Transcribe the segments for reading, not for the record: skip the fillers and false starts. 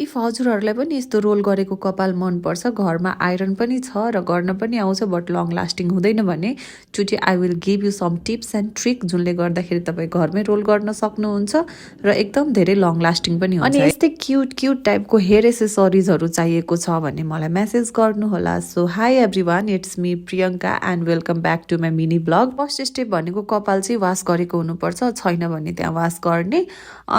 If हजुरहरूलाई पनि यस्तो रोल गरेको कपाल मनपर्छ, घरमा आइरन पनि छ र गर्न पनि आउँछ बट लङ लास्टिङ हुँदैन भने today I will give you some tips and trick जुनले गर्दाखेरि तपाईँ घरमै रोल गर्न सक्नुहुन्छ र एकदम धेरै लङ लास्टिङ पनि हुन्छ। अनि यस्तै क्युट क्युट टाइपको हेयर एसेसरिजहरू चाहिएको छ भने मलाई मेसेज गर्नुहोला। So hi everyone, it's me Priyanka and welcome back to my mini blog. First step भनेको कपाल चाहिँ वास गरेको हुनुपर्छ, छैन भने त्यहाँ वास गर्ने।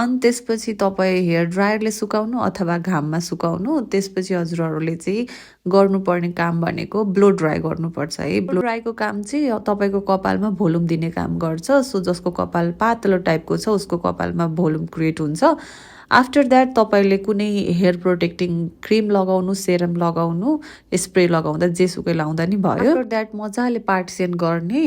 अनि त्यसपछि तपाईँ हेयर ड्रायरले सुकाउनु अथवा घाममा सुकाउनु। त्यसपछि हजुरहरूले चाहिँ गर्नुपर्ने काम भनेको ब्लो ड्राई गर्नुपर्छ है। ब्लो ड्राईको काम चाहिँ तपाईँको कपालमा भोल्युम दिने काम गर्छ। सो जसको कपाल पातलो टाइपको छ उसको कपालमा भोल्युम क्रिएट हुन्छ। आफ्टर द्याट तपाईँले कुनै हेयर प्रोटेक्टिङ क्रिम लगाउनु, सेरम लगाउनु, स्प्रे लगाउँदा जेसुकै लाउँदा नि भयो। आफ्टर द्याट मजाले पार्टिसन गर्ने,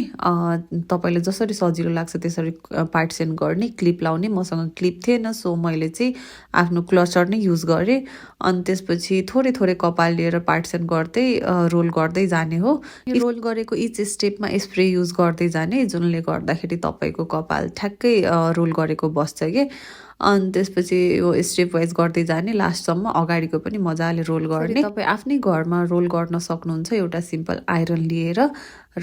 तपाईँले जसरी सजिलो लाग्छ त्यसरी पार्टिसन गर्ने, क्लिप लाउने। मसँग क्लिप थिएन सो मैले चाहिँ आफ्नो क्लचर नै युज गरेँ। अनि त्यसपछि थोरै थोरै कपाल लिएर पार्टिसन गर्दै रोल गर्दै जाने हो। रोल गरेको इच स्टेपमा स्प्रे युज गर्दै जाने, जुनले गर्दाखेरि तपाईँको कपाल ठ्याक्कै रोल गरेको बस्छ कि। अनि त्यसपछि यो स्टेप वाइज गर्दै जाने, लास्टसम्म अगाडिको पनि मजाले रोल गर्ने। तपाईँ आफ्नै घरमा रोल गर्न सक्नुहुन्छ एउटा सिम्पल आइरन लिएर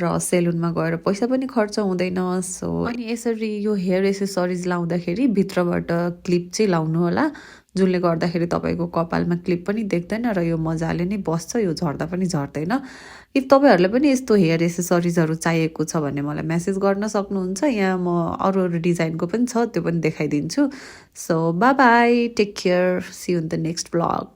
र सेलुनमा गएर पैसा पनि खर्च हुँदैन। सो अनि यसरी यो हेयर एसेसरिज लाउँदाखेरि भित्रबाट क्लिप चाहिँ लाउनु होला, जुनले गर्दाखेरि तपाईँको कपालमा क्लिप पनि देख्दैन र यो मजाले नै बस्छ, यो झर्दा पनि झर्दैन। इफ तपाईँहरूलाई पनि यस्तो हेयर एसेसरिजहरू चाहिएको छ भने मलाई मेसेज गर्न सक्नुहुन्छ। यहाँ म अरू अरू डिजाइनको पनि छ, त्यो पनि देखाइदिन्छु। So bye bye, take care, see you in the next blog.